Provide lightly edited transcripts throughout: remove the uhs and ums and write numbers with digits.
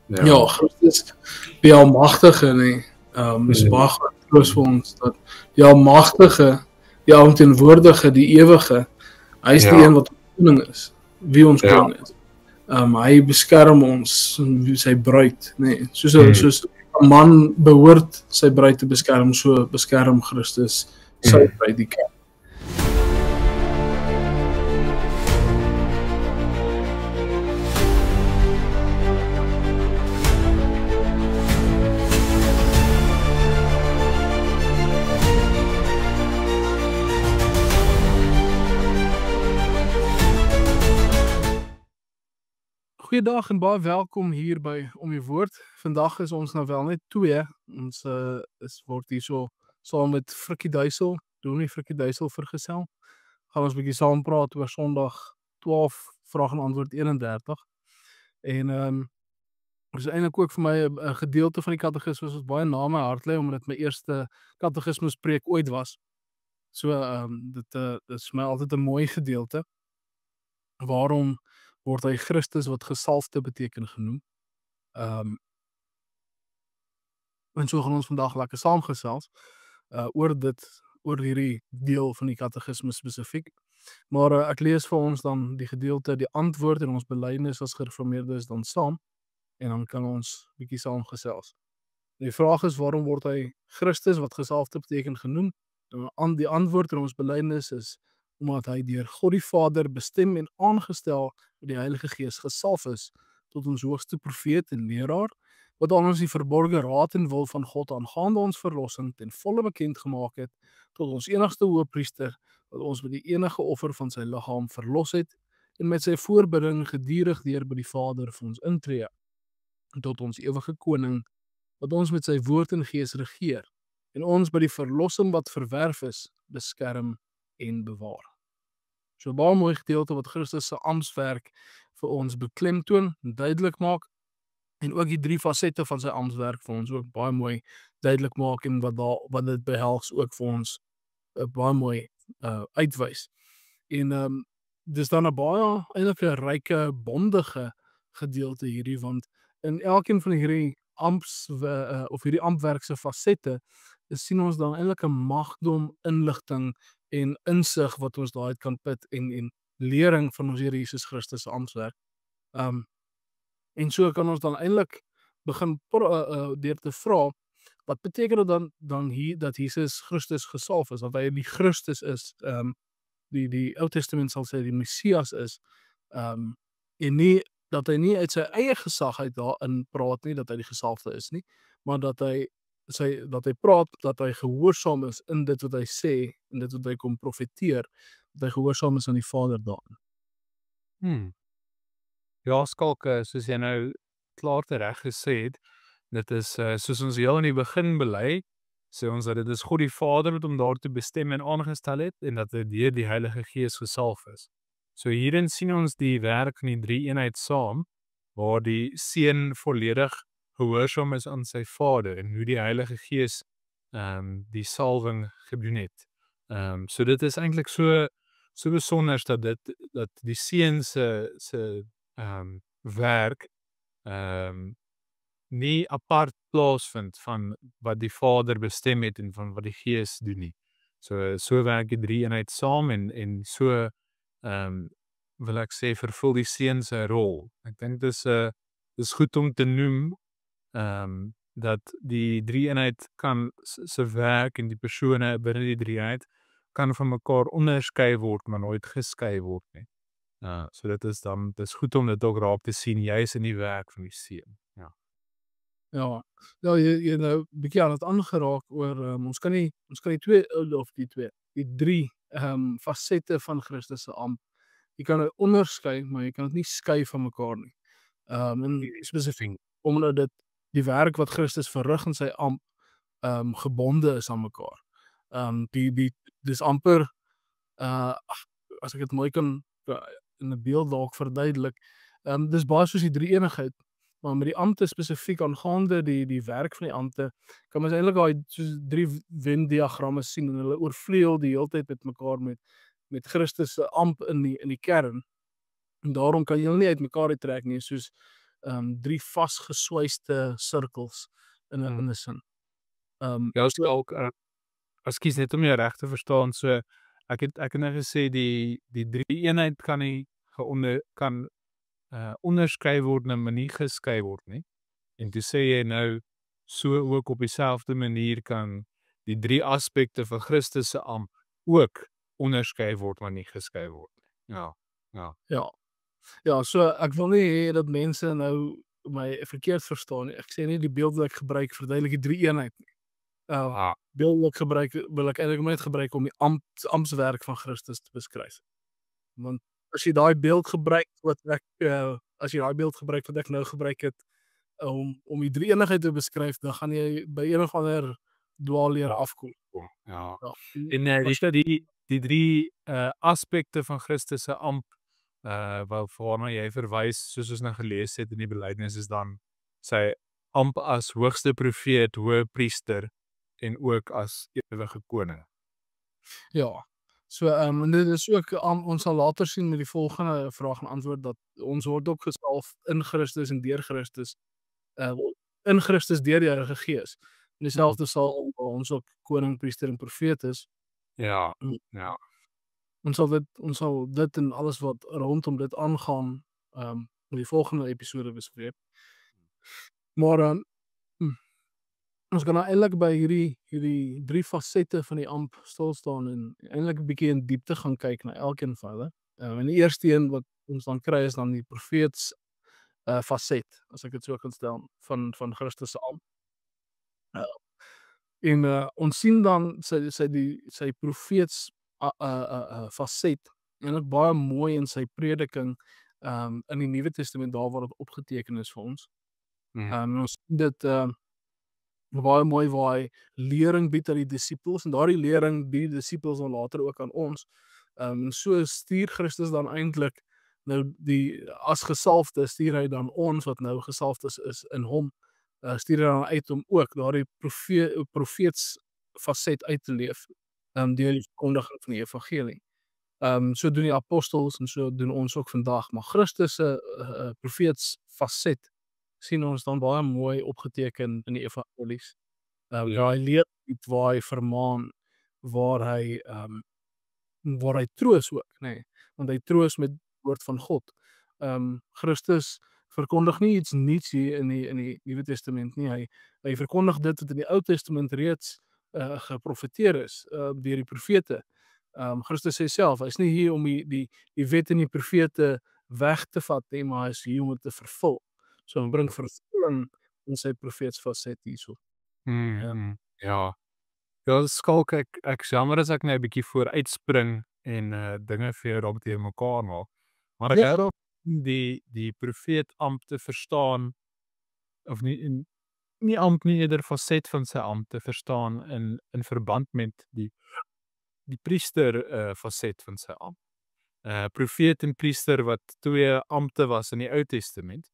Ja, Christus, die Almagtige, nee. Is baie Mm. groot troos vir ons dat die Almagtige, die Alomteenwoordige, die Ewige, hy is die Ja. een wat koning is, wie ons Ja. koning is. Hy beskerm ons, sy bruid, nee. Soos Mm. soos 'n man behoort sy bruid te beskerm, so beskerm Christus sy bruid, die kerk. Goeiedag en baie welkom hier by Om die Woord. Vandag is ons nou wel net 2. Ons word hier so saam met Frikkie Duisel, Dominee Frikkie Duisel vergesel. Gaan ons 'n bietjie saam praat oor Sondag 12 vraag en antwoord 31. En is eintlik ook vir my 'n gedeelte van die katekismus wat baie na my hart lê omdat dit my eerste katekismuspreek ooit was. So dit is vir my altyd 'n mooi gedeelte. Waarom word hy Christus wat gesalfde beteken genoem? En so gaan ons vandag lekker saamgesels oor hierdie deel van die katekismus spesifiek. Maar ek lees vir ons dan die gedeelte, die antwoord en ons belydenis as gereformeerdes dan saam en dan kan ons bietjie saamgesels. Die vraag is waarom word hy Christus wat gesalfde beteken genoem? En die antwoord in ons belydenis is omdat hy deur God die Vader bestem en aangestel met die Heilige Gees gesalf is tot ons hoogste profeet en leraar, wat aan ons die verborge raad en wil van God aangaande ons verlossing ten volle bekend gemaak het, tot ons enigste hoëpriester, wat ons met die enige offer van sy liggaam verlos het, en met sy voorbidding gedurig deur by die Vader vir ons intree, tot ons ewige koning, wat ons met sy woord en gees regeer, en ons by die verlossing wat verwerf is, beskerm en bewaar. So baie mooi gedeelte wat Christus se amptswerk vir ons beklemtoon en duidelik maak, en ook die 3 fasette van sy amptswerk vir ons ook baie mooi duidelik maak en wat dit behels ook vir ons baie mooi uitwys. En dis dan 'n baie eintlik 'n ryke bondige gedeelte hierdie, want in elkeen van hierdie hierdie amptwerk se fasette sien ons dan eintlik 'n magdom inligting en insig wat ons daaruit kan put en lering van ons Here Jesus Christus se amptswerk. En so kan ons dan eintlik begin deur te vra, wat beteken dit dan hier dat Jesus Christus gesalf is, dat hy die Christus is, die Ou Testament sal sê die Messias is, en nie dat hy nie uit sy eie gesag uit daarin praat nie, dat hy die gesalfde is nie, maar dat hy praat dat hy gehoorsaam is in dit wat hy sê en dit wat hy kom profeteer, dat hy gehoorsaam is aan die Vader daarin. Ja, Skalk, soos jy nou klaar tereg gesê het, dit is soos ons heel in die begin bely, sê ons dat dit is God die Vader wat hom daartoe bestem en aangestel het en dat hy deur die Heilige Gees gesalf is. So hierin sien ons die werk van die 3 eenheid saam, waar die Seun volledig gehoorsaam is aan sy Vader en hoe die Heilige Gees die salwing gedoen het. So dit is eintlik so besonder dat die Seun se werk nie apart plaasvind van wat die Vader bestem het en van wat die Gees doen nie. So werk die 3 eenheid saam en so wil ek sê vervul die Seun se rol. Ek dink dis goed om te noem dat die 3 eenheid kan se werk en die persone binne die 3 eenheid kan van mekaar onderskei word, maar nooit geskei word nie. So dit is goed om dit ook raak te sien, juis in die werk van die Seun. Ja, jy nou 'n bietjie aan dit aangeraak oor ons kan die 3 fasette van Christus se ampt. Jy kan dit onderskei, maar jy kan dit nie skei van mekaar nie. En spesifiek omdat dit die werk wat Christus verrig in sy ampt gebonde is aan mekaar. Dis amper as ek dit mooi kan in 'n beeld dalk verduidelik, dis baie soos die 3 eenigheid, maar met die ampte spesifiek aangaande die werk van die ampte, kan mens eintlik daai soos 3 Venn-diagramme sien en hulle oorvleuel die heeltyd met mekaar met Christus se ampt in die kern. En daarom kan jy hulle nie uit mekaar uittrek nie, soos drie vasgeswyste sirkels in 'n sin. Ja, ook ekskuus net om jou reg te verstaan, so ek het nou gesê die drie eenheid kan nie onderskei word en maar nie geskei word nie. En toe sê jy nou so ook op dieselfde manier kan die drie aspekte van Christus se amp ook onderskei word maar nie geskei word nie. Ja. Ja, so ek wil nie hê dat mense nou my verkeerd verstaan nie. Ek sê nie die beeld wat ek gebruik verduidelik die drie eenheid nie. Beeld wat ek gebruik wil ek eintlik net gebruik om die amptswerk van Christus te beskryf. Want as jy daai beeld gebruik wat ek nou gebruik het om die drie eenigheid te beskryf, dan gaan jy by een of ander dwaalleer afkom. Ja. Ja. En die drie aspekte van Christus se amp waarna jy verwys, soos ons nou gelees het in die belydenis, is dan sy amp as hoogste profeet, hoëpriester en ook as ewige koning. Ja. So en dit is ook ons sal later sien met die volgende vraag en antwoord dat ons word ook gesalf in Christus en deur Christus. In Christus deur die Heilige Gees. En dieselfde sal ons ook koning, priester en profeet is. Ja. Ons sal dit en alles wat rondom dit aangaan in die volgende episode bespreek. Maar ons kan nou eintlik by hierdie drie fasette van die amp stil staan en eintlik 'n bietjie in diepte gaan kyk na elkeen van hulle. En die eerste een wat ons dan kry is dan die profeets faset, as ek dit so kan stel, van Christus se amp. En ons sien dan sy profeets faset eintlik baie mooi in sy prediking in die Nuwe Testament daar waar dit opgeteken is vir ons. Ons sien dit baie mooi waar hy lering bied aan die disippels en daardie lering bied die disippels dan later ook aan ons. So stuur Christus dan eintlik nou as gesalfde stuur hy dan ons wat nou gesalfdes is in hom, stuur hy dan uit om ook daardie profeets faset uit te leef deur die verkondiging van die evangelie. So doen die apostels en so doen ons ook vandag, maar Christus se profeets faset sien ons dan baie mooi opgeteken in die evangelies. Waar hy leer, waar hy vermaan, waar hy troos ook, want hy troos met die woord van God. Christus verkondig nie iets nuuts hier in die Nuwe Testament nie. Hy verkondig dit wat in die Ou Testament reeds geprofeteer is deur die profete. Christus sê self, hy's nie hier om die wet en die profete weg te vat nie, maar hy is hier om dit te vervul. So hy bring vervulling in sy profeetsfaset hierso. Ja, Skalk, ek jammer as ek nou 'n bietjie vooruitspring en dinge vir jou daar teenoor mekaar maak. Maar ek hou daarop die profeet amp te verstaan, of nie amp nie, eerder faset van sy amp te verstaan in verband met die priester faset van sy amp. Profeet en priester wat twee ampte was in die Ou Testament,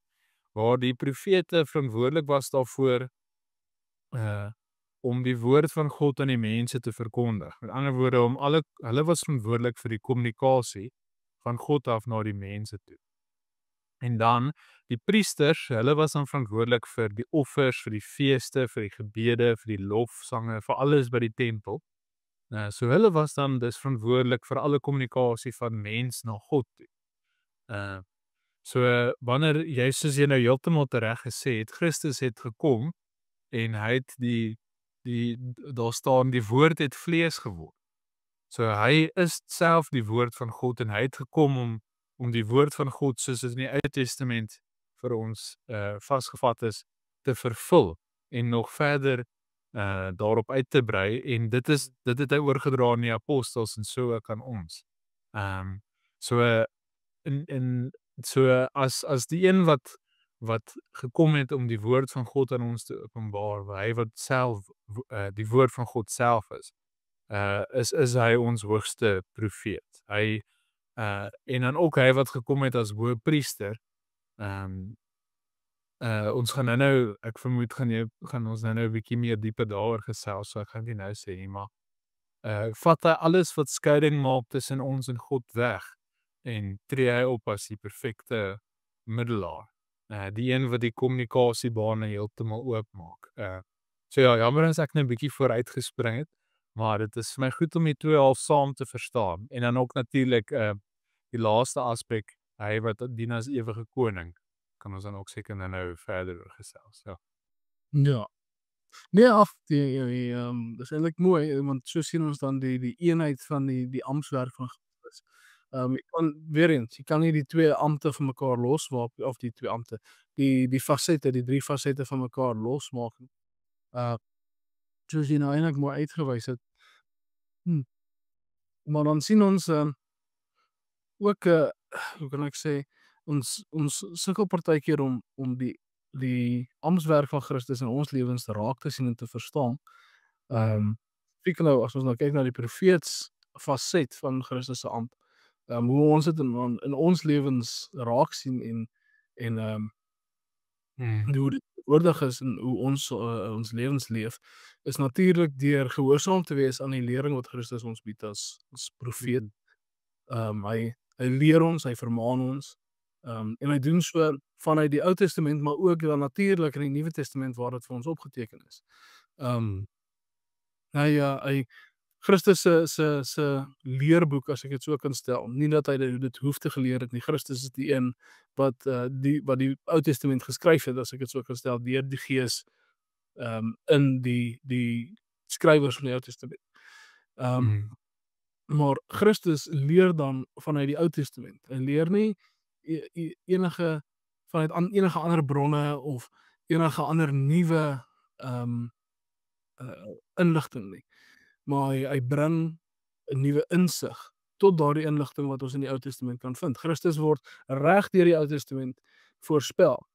waar die profete verantwoordelik was daarvoor om die woord van God aan die mense te verkondig. Met ander woorde, hulle was verantwoordelik vir die kommunikasie van God af na die mense toe. En dan die priesters, hulle was dan verantwoordelik vir die offers, vir die feeste, vir die gebede, vir die lofsange, vir alles by die tempel. So hulle was dan dus verantwoordelik vir alle kommunikasie van mens na God toe. So wanneer jy, soos jy nou heeltemal reg gesê het, Christus het gekom en hy het daar staan die woord het vlees geword. So hy is self die woord van God en hy het gekom om die woord van God soos dit in die Ou Testament vir ons vasgevat is te vervul en nog verder daarop uit te brei, en dit het hy oorgedra aan die apostels en so ook aan ons. So as die een wat gekom het om die woord van God aan ons te openbaar, hy wat self die woord van God self is hy ons hoogste profeet. En dan ook hy wat gekom het as hoëpriester. Ons gaan nou, ek vermoed gaan ons nou 'n bietjie meer dieper daaroor gesels, so ek gaan dit nou sê, maar vat hy alles wat skeiding maak tussen ons en God weg en tree hy op as die perfekte middelaar. die een wat die kommunikasiebane heeltemal oopmaak. So ja, jammer as ek nou 'n bietjie vooruit gespring het, maar dit is vir my goed om die twee half saam te verstaan. En dan ook natuurlik die laaste aspek, hy wat dien as ewige koning, kan ons dan ook seker nou verder oor gesels. Ja. Ja. Nee, dis eintlik mooi, want so sien ons dan die eenheid van die amptswerk van Christus. Jy kan weer eens, jy kan nie die twee ampte van mekaar losmaak of die twee ampte, die fasette, die 3 fasette van mekaar losmaak nie. Soos jy nou eintlik mooi uitgewys het. Maar dan sien ons ook, hoe kan ek sê, ons sukkel partykeer om die amptswerk van Christus in ons lewens raak te sien en te verstaan. Spesifiek nou, as ons nou kyk na die profeets faset van Christus se ampt, hoe ons dit in ons lewens raak sien en hoe dit nodig is en hoe ons lewens leef, is natuurlik deur gehoorsaam te wees aan die lering wat Christus ons bied as profeet. Hy leer ons, hy vermaan ons, en hy doen so vanuit die Ou Testament, maar ook dan natuurlik in die Nuwe Testament waar dit vir ons opgeteken is. Christus se leerboek, as ek dit so kan stel, nie dat hy dit hoef te geleer het nie. Christus is die een wat die Ou Testament geskryf het, as ek dit so kan stel, deur die Gees in die skrywers van die Ou Testament. Maar Christus leer dan vanuit die Ou Testament. Hy leer nie vanuit enige ander bronne of enige ander nuwe inligting nie. Maar hy bring 'n nuwe insig tot daardie inligting wat ons in die Ou Testament kan vind. Christus word reg deur die Ou Testament voorspel.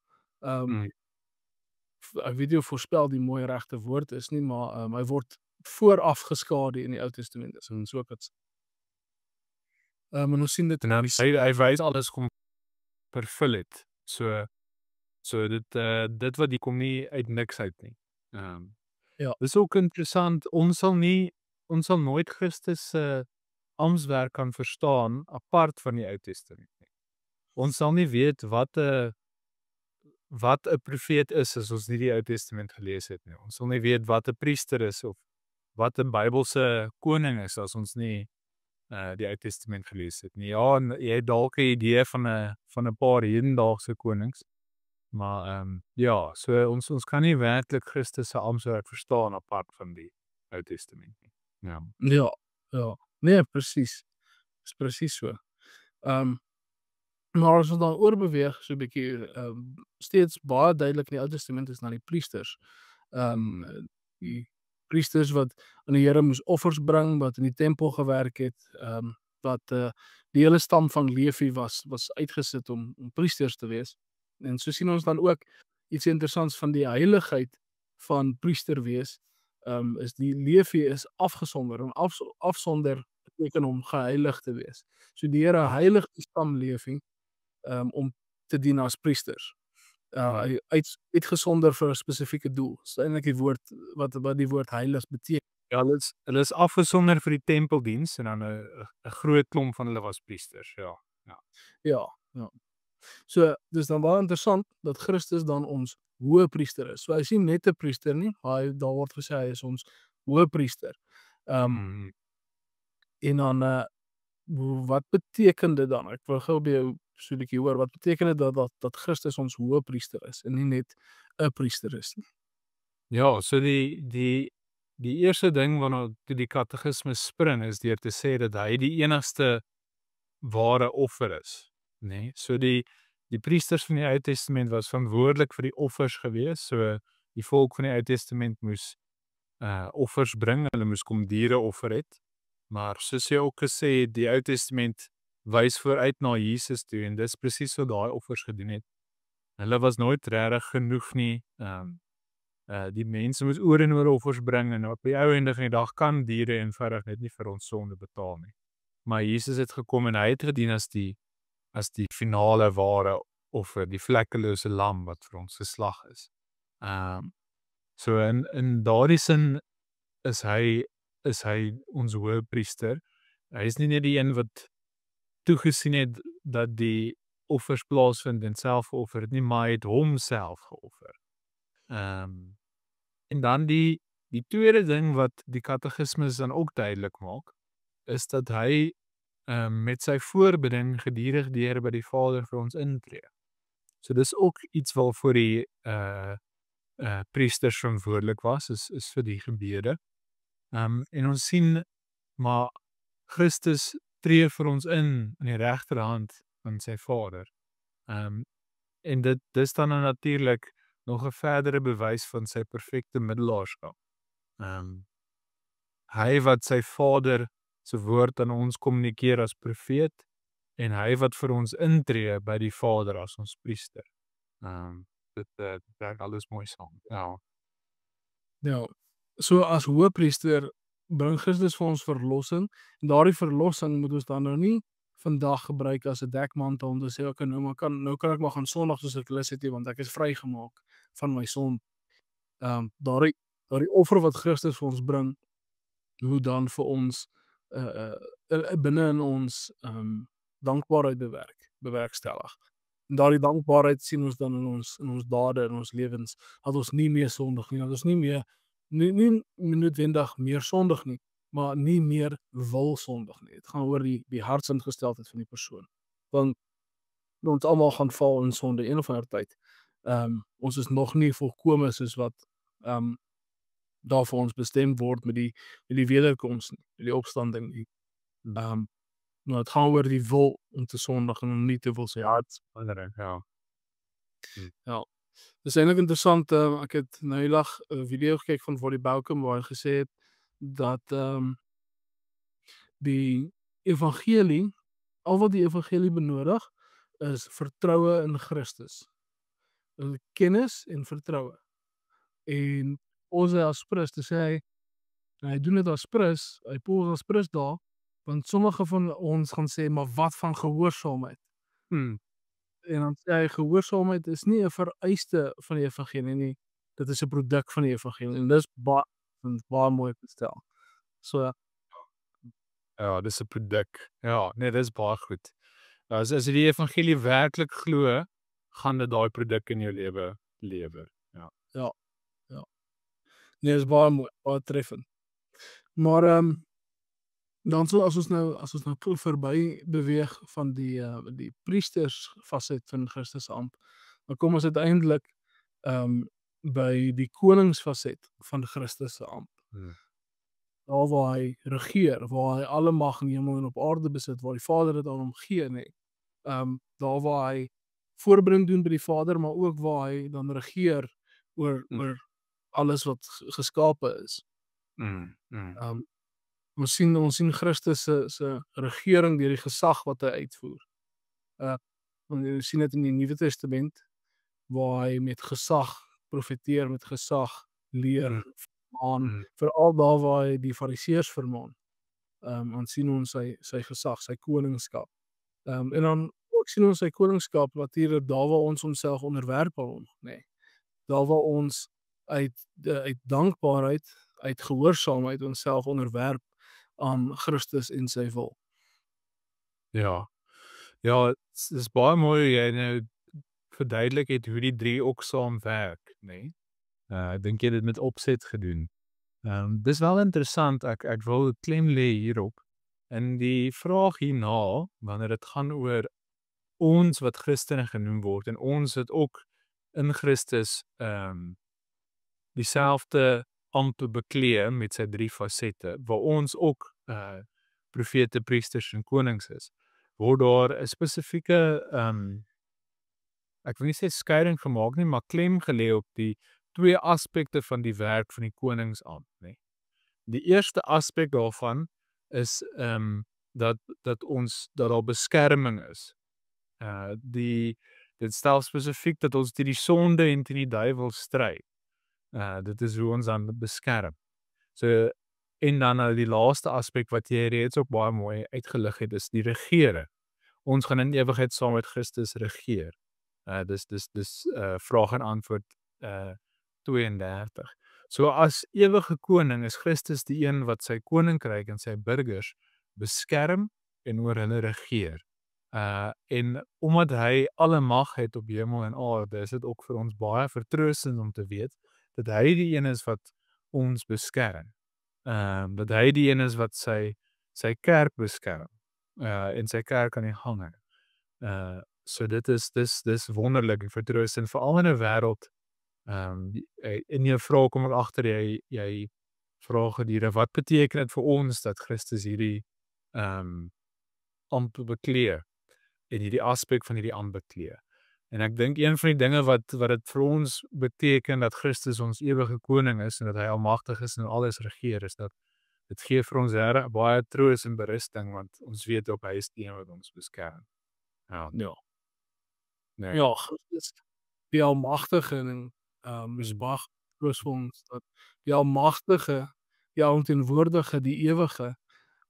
Ek weet nie of voorspel die mooi regte woord is nie, maar hy word vooraf geskadu in die Ou Testament, as ons so kan sê. En ons sien dit hy wys alles kom vervul het. So dit wat die kom nie uit niks uit nie. Ja. Dis ook interessant, ons sal nooit Christus se amptswerk kan verstaan apart van die Ou Testament nie. Ons sal nie weet wat 'n profeet is as ons nie die Ou Testament gelees het nie. Ons sal nie weet wat 'n priester is of wat 'n Bybelse koning is as ons nie die Ou Testament gelees het nie. Ja, en jy het dalk 'n idee van 'n paar hedendaagse konings, maar ja, so ons kan nie werklik Christus se amptswerk verstaan apart van die Ou Testament nie. Ja. Ja. Nee, presies. Dis presies so. Maar as ons dan oorbeweeg so 'n bietjie, steeds baie duidelik in die Ou Testament is na die priesters. Die priesters wat aan die Here moes offers bring, wat in die tempel gewerk het, wat die hele stam van Levi was uitgesit om priesters te wees. En so sien ons dan ook iets interessants van die heiligheid van priester wees, is die Levi is afgesonder, en afsonder beteken om geheilig te wees. So die Here heilig die stam Levi om te dien as priesters. Hy uitgesonder vir 'n spesifieke doel. Dis eintlik die woord wat die woord heilig beteken. Ja, hulle is afgesonder vir die tempeldiens en dan 'n groot klomp van hulle was priesters, ja. Ja. So, dis dan baie interessant dat Christus dan ons hoëpriester is. So hy is nie net 'n priester nie, maar daar word gesê hy is ons hoëpriester. En dan wat beteken dit dan? Ek wil gou by jou so 'n bietjie hoor, wat beteken dit dat Christus ons hoëpriester is en nie net 'n priester is nie? Ja, so die eerste ding waarna toe die katekismes spring is deur te sê dat hy die enigste ware offer is, nê? So die priesters van die Ou Testament was verantwoordelik vir die offers gewees. So die volk van die Ou Testament moes offers bring, hulle moes kom diere offer het. Maar soos jy ook gesê het, die Ou Testament wys vooruit na Jesus toe en dis presies wat daai offers gedoen het. Hulle was nooit regtig genoeg nie. Die mense moes oor en oor offers bring en op die ou einde van die dag kan diere eenvoudig net nie vir ons sonde betaal nie. Maar Jesus het gekom en hy het gedien as die finale ware offer, die vlekkelose lam wat vir ons geslag is. So in daardie sin is hy ons hoëpriester. Hy is nie net die een wat toegesien het dat die offers plaasvind en selfoffer het nie, maar hy het homself geoffer. En dan die tweede ding wat die katekismes dan ook duidelik maak, is dat hy met sy voorbidding gedurig deur by die Vader vir ons intree. So dis ook iets waarvoor die priesters verantwoordelik was, is vir die gebede. En ons sien, maar Christus tree vir ons in die regterhand van sy Vader. En dis dan natuurlik nog 'n verdere bewys van sy perfekte middelaarskap. Hy wat sy Vader se woord aan ons kommunikeer as profeet, en hy wat vir ons intree by die Vader as ons priester. Dit werk alles mooi saam. Ja. Ja, so as hoëpriester bring Christus vir ons verlossing, en daardie verlossing moet ons dan nou nie vandag gebruik as 'n dekmantel om te sê, okay, nou kan ek maar gaan sondig soos ek lus het, want ek is vrygemaak van my sonde. Daardie offer wat Christus vir ons bring, moet dan vir ons binne in ons dankbaarheid bewerkstellig. En daardie dankbaarheid sien ons dan in ons dade, in ons lewens, dat ons nie meer sondig nie, dat ons nie noodwendig meer sondig nie, maar nie meer wil sondig nie. Het gaan oor die hartsingesteldheid van die persoon. Want ons almal gaan val in sonde een of ander tyd. Ons is nog nie volkome soos wat daar vir ons bestem word met die wederkoms nie, met die opstanding nie. Maar het gaan oor die wil om te sondig en om nie te wil sy hart. Ja. Ja. Dis eintlik interessant, ek het nou eendag 'n video gekyk van Wally Bauckham waar hy gesê het dat die evangelie, al wat die evangelie benodig, is vertroue in Christus. Kennis en vertroue. En ons as prins, te sê hy doen dit as prins, hy poel as prins daar, want sommige van ons gaan sê, maar wat van gehoorsaamheid? En dan sê hy, gehoorsaamheid is nie 'n vereiste van die evangelie nie, dit is 'n produk van die evangelie, en dis baie mooi gestel. So Ja, dis 'n produk. Ja, nee, dis baie goed. As jy die evangelie werklik glo, gaan dit daai produk in jou lewe lewer. Ja. nee, dis baie mooi, baie treffend. Maar dan so as ons nou verby beweeg van die priesters faset van Christus se ampt, dan kom ons uiteindelik by die koningsfaset van Christus se ampt. Daar waar hy regeer, waar hy alle mag in hemel en op aarde besit, waar die Vader dit aan hom gee, nee. Daar waar hy voorbring doen by die Vader, maar ook waar hy dan regeer oor alles wat geskape is. Ons sien Christus se regering deur die gesag wat hy uitvoer. Ons sien dit in die Nuwe Testament, waar hy met gesag profeteer, met gesag leer, veral daar waar hy die Fariseërs vermaan. Dan sien ons sy gesag, sy koningskap. En dan ook sien ons sy koningskap natuurlik daar waar ons onsself onderwerp aan hom, nee. Daar waar ons uit dankbaarheid, uit gehoorsaamheid onsself onderwerp aan Christus en sy wil. Ja, dis baie mooi jy nou verduidelik het hoe die drie ook saam werk, nee. Ek dink jy het dit met opset gedoen. Dis wel interessant, ek wil klem lê hierop. En die vraag hierna, wanneer dit gaan oor ons wat Christene genoem word, en ons het ook in Christus dieselfde ampt beklee met sy drie fasette, waar ons ook profete, priesters en konings is, word daar 'n spesifieke ek wil nie sê skeiding gemaak nie, maar klem gelê op die twee aspekte van die werk van die koningsampt, nee. Die eerste aspek daarvan is dat daar beskerming is. Dit stel spesifiek dat ons teen die sonde en teen die duiwel stry. Dit is hoe ons dan beskerm. So, en dan die laaste aspek wat jy reeds ook baie mooi uitgelig het, is die regere. Ons gaan in ewigheid saam met Christus regeer. Dis vraag en antwoord 32. So as ewige koning is Christus die een wat sy koninkryk en sy burgers beskerm en oor hulle regeer. En omdat hy alle mag het op hemel en aarde, is dit ook vir ons baie vertroostend om te weet dat hy die een is wat ons beskerm. Dat hy die een is wat sy kerk beskerm. En sy kerk aan die gange. So dit is wonderlik en vertroostend, veral in 'n wêreld. In jou vraag kom ek agter, jy vra gedurende, wat beteken dit vir ons dat Christus hierdie ambt beklee en hierdie aspek van hierdie ambt beklee. En ek dink een van die dinge wat dit vir ons beteken dat Christus ons ewige koning is en dat hy almagtig is en alles regeer, is dat dit gee vir ons baie troos en berusting, want ons weet ook hy is die een wat ons beskerm. Ja. Nee. Ja, Christus, die almagtige en is baie troos vir ons dat die almagtige, die alomteenwoordige, die ewige,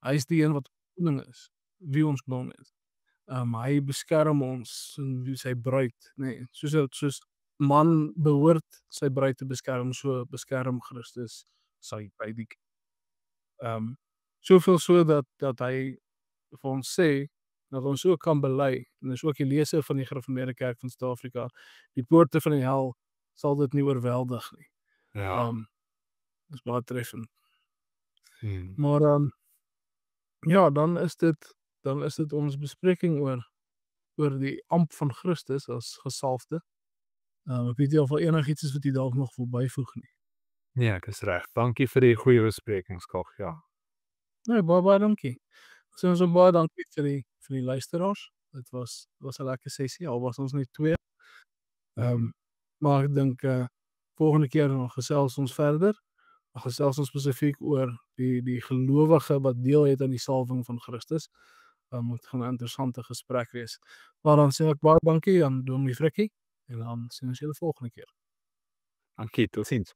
hy is die een wat koning is, wie ons koning is. Hy beskerm ons en wie sy bruid, nee, soos man behoort sy bruid te beskerm, so beskerm Christus sy bruid. Soveel so dat hy vir ons sê dat ons ook kan bely, en dis ook die leser van die Gereformeerde Kerk van Suid-Afrika, die poorte van die hel sal dit nie oorweldig nie. Ja. Dis baie treffend. Maar ja, dan is dit ons bespreking oor die ambt van Christus as gesalfde. Ek weet nie of er enigiets is wat jy dalk nog wil byvoeg nie. Nee, ek is reg. Dankie vir die goeie besprekings, Kog, ja. Nee, baie dankie. So baie dankie vir die luisteraars. Dit was 'n lekker sessie, al was ons net 2. Maar ek dink volgende keer dan gesels ons verder. Gesels ons spesifiek oor die gelowige wat deel het aan die salwing van Christus. Moet gaan 'n interessante gesprek wees. Maar dan sê ek baie dankie aan Dominee Frikkie en dan sien ons julle volgende keer. Dankie, totsiens.